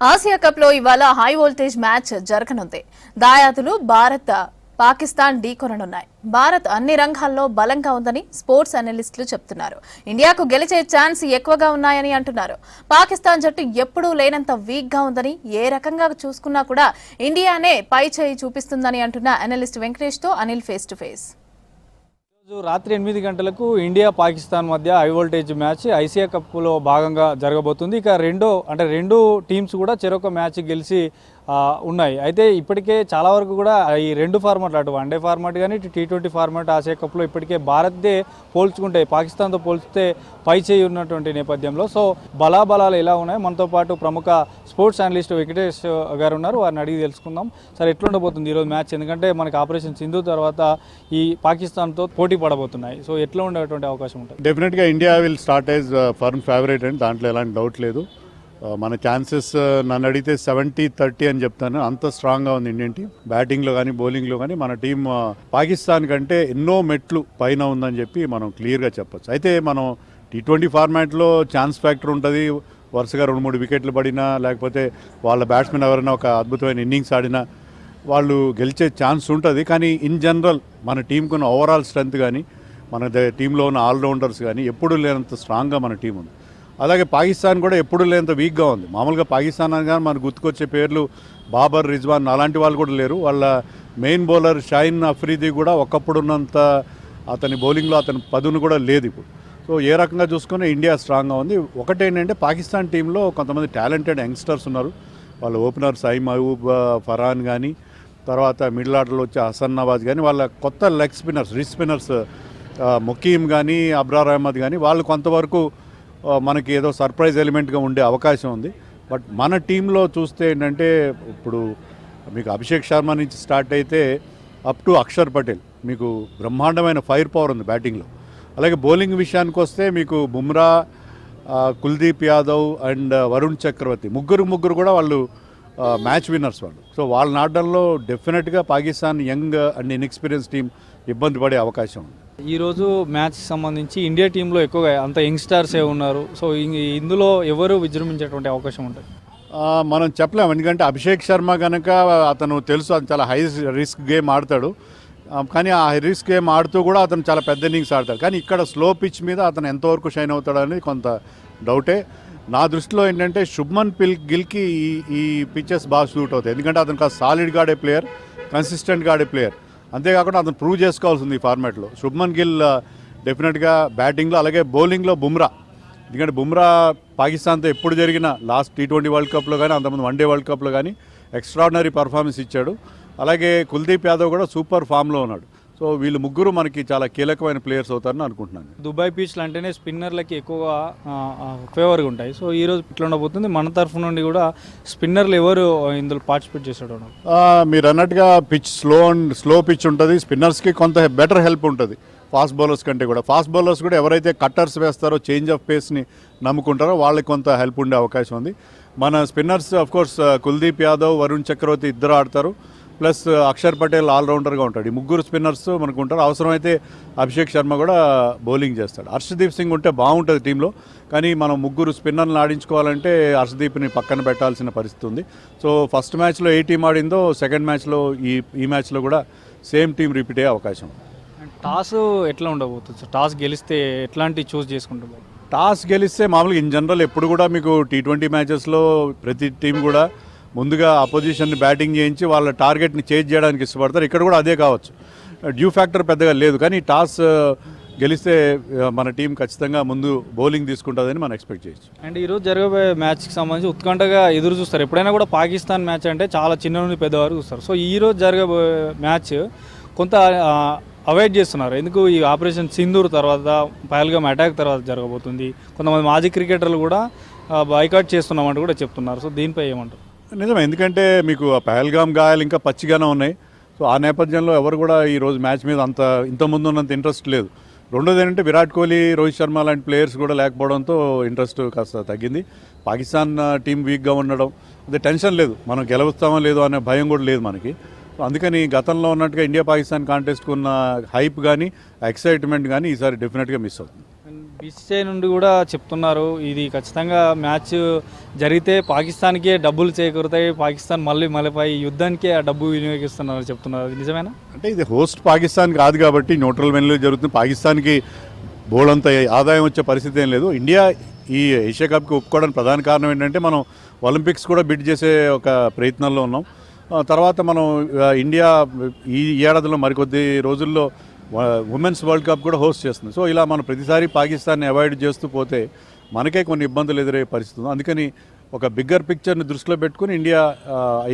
Asia cup లో ఇవాళ high voltage match జరగనుంది. దాయాదులు భారత్ పాకిస్తాన్ ఢీకొననున్నాయి. భారత్ అన్ని రంగాల్లో బలంగా ఉందని స్పోర్ట్స్ అనలిస్టులు చెప్తున్నారు. ఇండియాకు గెలిచే ఛాన్స్ ఎక్కువగా ఉన్నాయని అంటున్నారు. పాకిస్తాన్ జట్టు ఎప్పుడూ లేనంత వీక్ గా ఉందని, ఏ రకంగా చూసుకున్నా కూడా ఇండియానే పై చేయి చూపిస్తుందని అంటున్న అనలిస్ట్ వెంకటేష్ తో అనిల్ ఫేస్ టు ఫేస్. రాత్రి 8 గంటలకు ఇండియా పాకిస్తాన్ మధ్య హై వోల్టేజ్ మ్యాచ్ ఐసియా కప్లో భాగంగా జరగబోతుంది. ఇక రెండు టీమ్స్ కూడా చెరొక మ్యాచ్ గెలిచి ఉన్నాయి. అయితే ఇప్పటికే చాలా వరకు కూడా ఈ రెండు ఫార్మాట్లు, అటు వన్డే ఫార్మాట్ కానీ ఇటు T20 ఫార్మాట్ ఆసియా కప్లో ఇప్పటికే భారత్దే పోల్చుకుంటే పాకిస్తాన్తో పోల్చితే పై చేయి ఉన్నటువంటి నేపథ్యంలో సో బలాబలాలు ఎలా ఉన్నాయి, మనతో పాటు ప్రముఖ స్పోర్ట్స్ అనలిస్ట్ వెంకటేష్ గారు ఉన్నారు. వారిని అడిగి తెలుసుకుందాం. సార్, ఎట్లా ఉండబోతుంది ఈరోజు మ్యాచ్? ఎందుకంటే మనకి ఆపరేషన్ సింధు తర్వాత ఈ పాకిస్తాన్తో పోటీ పడబోతున్నాయి. సో ఎట్లా ఉండేటువంటి అవకాశం ఉంటుంది? డెఫినెట్గా India will start as firm favourite అండి, దాంట్లో ఎలాంటి డౌట్ లేదు. మన ఛాన్సెస్ నన్ను అడిగితే 70-30 అని చెప్తాను. అంత స్ట్రాంగ్గా ఉంది ఇండియన్ టీం. బ్యాటింగ్లో కానీ బౌలింగ్లో కానీ మన టీం పాకిస్తాన్ కంటే ఎన్నో మెట్లు పైన ఉందని చెప్పి మనం క్లియర్గా చెప్పచ్చు. అయితే మనం T20 ఫార్మాట్లో ఛాన్స్ ఫ్యాక్టర్ ఉంటుంది. వరుసగా 2-3 వికెట్లు పడినా, లేకపోతే వాళ్ళ బ్యాట్స్మెన్ ఎవరైనా ఒక అద్భుతమైన ఇన్నింగ్స్ ఆడినా వాళ్ళు గెలిచే ఛాన్స్ ఉంటుంది. కానీ ఇన్ జనరల్ మన టీంకు ఉన్న ఓవరాల్ స్ట్రెంత్ కానీ, మన టీంలో ఉన్న ఆల్రౌండర్స్ కానీ ఎప్పుడూ లేనంత స్ట్రాంగ్గా మన టీం ఉంది. అలాగే పాకిస్తాన్ కూడా ఎప్పుడు లేనంత వీక్గా ఉంది. మామూలుగా పాకిస్తాన్ అనగా మనకు గుర్తుకొచ్చే పేర్లు బాబర్, రిజ్వాన్ అలాంటి వాళ్ళు కూడా లేరు. వాళ్ళ మెయిన్ బౌలర్ షాహిన్ అఫ్రీది కూడా ఒకప్పుడు ఉన్నంత అతని బౌలింగ్లో అతని పదును కూడా లేదు ఇప్పుడు. సో ఏ రకంగా చూసుకుని ఇండియా స్ట్రాంగ్గా ఉంది. ఒకటేంటంటే పాకిస్తాన్ టీంలో కొంతమంది టాలెంటెడ్ యంగ్స్టర్స్ ఉన్నారు. వాళ్ళ ఓపెనర్ సాయి మహబూబ్, ఫరాన్ కానీ, తర్వాత మిడిల్ ఆర్డర్లో వచ్చే హసన్ నవాజ్ కానీ, వాళ్ళ కొత్త లెగ్ స్పిన్నర్స్, రిస్ట్ స్పిన్నర్స్ ముకీమ్ కానీ, అబ్రార్ అహ్మద్ కానీ, వాళ్ళు కొంతవరకు మనకి ఏదో సర్ప్రైజ్ ఎలిమెంట్గా ఉండే అవకాశం ఉంది. బట్ మన టీంలో చూస్తే ఏంటంటే ఇప్పుడు మీకు అభిషేక్ శర్మ నుంచి స్టార్ట్ అయితే అప్ టు అక్షర్ పటేల్ మీకు బ్రహ్మాండమైన ఫైర్ పవర్ ఉంది బ్యాటింగ్లో. అలాగే బౌలింగ్ విషయానికి వస్తే మీకు బుమ్రా, కుల్దీప్ యాదవ్ అండ్ వరుణ్ చక్రవర్తి ముగ్గురు కూడా వాళ్ళు మ్యాచ్ విన్నర్స్ వాళ్ళు. సో వాళ్ళని ఆడడంలో డెఫినెట్గా Pakistan young and inexperience team ఇబ్బంది పడే అవకాశం ఉంది. ఈరోజు మ్యాచ్కి సంబంధించి ఇండియా టీంలో ఎక్కువగా అంత యంగ్స్టర్సే ఉన్నారు. సో ఇందులో ఎవరు విజృంభించేటువంటి అవకాశం ఉంటుంది? మనం చెప్పలేము. ఎందుకంటే అభిషేక్ శర్మ కనుక అతను తెలుసు, అతను చాలా హై రిస్క్ గేమ్ ఆడతాడు. కానీ ఆ హై రిస్క్ గేమ్ ఆడుతూ కూడా అతను చాలా పెద్ద ఇన్నింగ్స్ ఆడతాడు. కానీ ఇక్కడ స్లో పిచ్ మీద అతను ఎంతవరకు షైన్ అవుతాడు అనేది కొంత డౌటే. నా దృష్టిలో ఏంటంటే శుభ్మన్ గిల్కి ఈ పిచ్చెస్ బాగా సూట్ అవుతాయి. ఎందుకంటే అతను కాస్త సాలిడ్గా ఆడే ప్లేయర్, కన్సిస్టెంట్గా ఆడే ప్లేయర్. అంతేకాకుండా అతను ప్రూవ్ చేసుకోవాల్సింది ఈ ఫార్మాట్లో. శుభ్మన్ గిల్ డెఫినెట్గా బ్యాటింగ్లో, అలాగే బౌలింగ్లో బుమ్రా. ఎందుకంటే బుమ్రా పాకిస్తాన్తో ఎప్పుడు జరిగిన లాస్ట్ T20 వరల్డ్ కప్లో కానీ, అంతకుముందు వన్డే వరల్డ్ కప్లో కానీ ఎక్స్ట్రాడినరీ పర్ఫార్మెన్స్ ఇచ్చాడు. అలాగే కుల్దీప్ యాదవ్ కూడా సూపర్ ఫామ్లో ఉన్నాడు. సో వీళ్ళు ముగ్గురు మనకి చాలా కీలకమైన ప్లేయర్స్ అవుతారని అనుకుంటున్నాను. దుబాయ్ పిచ్లు అంటేనే స్పిన్నర్లకి ఎక్కువగా ఫేవర్గా ఉంటాయి. సో ఈరోజు ఇట్లా ఉండబోతుంది. మన తరఫు నుండి కూడా స్పిన్నర్లు ఎవరు ఇందులో పార్టిసిపేట్ చేశాడు? మీరు అన్నట్టుగా పిచ్ స్లో పిచ్ ఉంటుంది. స్పిన్నర్స్కి కొంత బెటర్ హెల్ప్ ఉంటుంది ఫాస్ట్ బౌలర్స్ కంటే కూడా. ఫాస్ట్ బౌలర్స్ కూడా ఎవరైతే కట్టర్స్ వేస్తారో, చేంజ్ ఆఫ్ పేస్ని నమ్ముకుంటారో వాళ్ళకి కొంత హెల్ప్ ఉండే అవకాశం ఉంది. మన స్పిన్నర్స్ అఫ్కోర్స్ కుల్దీప్ యాదవ్, వరుణ్ చక్రవర్తి ఇద్దరు ఆడతారు. ప్లస్ అక్షర్ పటేల్ ఆల్రౌండర్గా ఉంటాడు. ఈ ముగ్గురు స్పిన్నర్స్ మనకు ఉంటారు. అవసరమైతే అభిషేక్ శర్మ కూడా బౌలింగ్ చేస్తాడు. హర్షదీప్ సింగ్ ఉంటే బాగుంటుంది టీంలో. కానీ మనం ముగ్గురు స్పిన్నర్లను ఆడించుకోవాలంటే హర్షదీప్ని పక్కన పెట్టాల్సిన పరిస్థితి ఉంది. సో ఫస్ట్ మ్యాచ్లో ఏ టీం ఆడిందో సెకండ్ మ్యాచ్లో ఈ మ్యాచ్లో కూడా సేమ్ టీం రిపీట్ అయ్యే అవకాశం. టాస్ ఎట్లా ఉండబోతుంది? టాస్ గెలిస్తే ఎట్లాంటి చూస్ చేసుకుంటున్నారు? టాస్ గెలిస్తే మామూలుగా ఇన్ జనరల్ ఎప్పుడు కూడా మీకు T20 మ్యాచెస్లో ప్రతి టీం కూడా ముందుగా అపోజిషన్ని బ్యాటింగ్ చేయించి వాళ్ళ టార్గెట్ని చేంజ్ చేయడానికి ఇష్టపడతారు. ఇక్కడ కూడా అదే కావచ్చు. డ్యూ ఫ్యాక్టర్ పెద్దగా లేదు. కానీ టాస్ గెలిస్తే మన టీం ఖచ్చితంగా ముందు బౌలింగ్ తీసుకుంటుందని మనం ఎక్స్పెక్ట్ చేయొచ్చు. అండ్ ఈరోజు జరగబోయే మ్యాచ్కి సంబంధించి ఉత్కంఠగా ఎదురు చూస్తారు. ఎప్పుడైనా కూడా పాకిస్తాన్ మ్యాచ్ అంటే చాలా చిన్న నుండి పెద్దవారు చూస్తారు. సో ఈరోజు జరగబోయే మ్యాచ్ కొంత అవాయిడ్ చేస్తున్నారు. ఎందుకు? ఈ ఆపరేషన్ సింధూర్ తర్వాత, పహల్గామ్ అటాక్ తర్వాత జరగబోతుంది. కొంతమంది మాజీ క్రికెటర్లు కూడా బాయ్కాట్ చేస్తున్నామంటూ కూడా చెప్తున్నారు. సో దీనిపై ఏమంటారు? నిజమే. ఎందుకంటే మీకు పహల్గామ్ గాయాలు ఇంకా పచ్చిగానే ఉన్నాయి. సో ఆ నేపథ్యంలో ఎవరు కూడా ఈరోజు మ్యాచ్ మీద ఇంతకుముందు ఉన్నంత ఇంట్రెస్ట్ లేదు. రెండోది ఏంటంటే విరాట్ కోహ్లీ, రోహిత్ శర్మ లాంటి ప్లేయర్స్ కూడా లేకపోవడంతో ఇంట్రెస్ట్ కాస్త తగ్గింది. పాకిస్తాన్ టీం వీక్గా ఉండడం, అదే టెన్షన్ లేదు, మనం గెలుస్తామో లేదో అనే భయం కూడా లేదు మనకి. అందుకని గతంలో ఉన్నట్టుగా ఇండియా పాకిస్తాన్ కాంటెస్ట్కు ఉన్న హైప్ కానీ, ఎక్సైట్మెంట్ కానీ ఈసారి డెఫినెట్గా మిస్ అవుతుంది. బీసీసీఐ నుండి కూడా చెప్తున్నారు ఇది ఖచ్చితంగా మ్యాచ్ జరిగితే పాకిస్తాన్కే డబ్బులు చేకూరుతాయి, పాకిస్తాన్ మళ్ళీ యుద్ధానికే ఆ డబ్బు వినియోగిస్తున్నారు చెప్తున్నారు, అది నిజమేనా? అంటే ఇది హోస్ట్ పాకిస్తాన్ కాదు కాబట్టి న్యూట్రల్ వెన్యూలో జరుగుతుంది. పాకిస్తాన్కి బోలంత ఆదాయం వచ్చే పరిస్థితి ఏం లేదు. ఇండియా ఈ ఏషియా కప్కి ఒప్పుకోవడానికి ప్రధాన కారణం ఏంటంటే మనం ఒలింపిక్స్ కూడా బిడ్ చేసే ఒక ప్రయత్నంలో ఉన్నాం. తర్వాత మనం ఇండియా ఈ ఏడాదిలో మరికొద్ది రోజుల్లో ఉమెన్స్ వరల్డ్ కప్ కూడా హోస్ట్ చేస్తుంది. సో ఇలా మనం ప్రతిసారి పాకిస్తాన్ని అవాయిడ్ చేస్తూ పోతే మనకే కొన్ని ఇబ్బందులు ఎదురయ్యే పరిస్థితి ఉంది. అందుకని ఒక బిగ్గర్ పిక్చర్ని దృష్టిలో పెట్టుకుని ఇండియా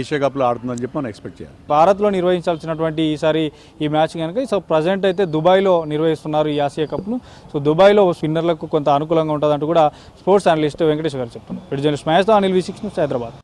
ఏషియా కప్లో ఆడుతుందని చెప్పి మనం ఎక్స్పెక్ట్ చేయాలి. భారత్లో నిర్వహించాల్సినటువంటి ఈసారి ఈ మ్యాచ్ కనుక సో ప్రజెంట్ అయితే దుబాయ్లో నిర్వహిస్తున్నారు ఈ ఆసియా కప్ను. సో దుబాయ్లో స్పిన్నర్లకు కొంత అనుకూలంగా ఉంటుందంటూ కూడా స్పోర్ట్స్ అనలిస్ట్ వెంకటేష్ గారు చెప్తున్నారు. Journalist Mahesh Anil V6 Hyderabad.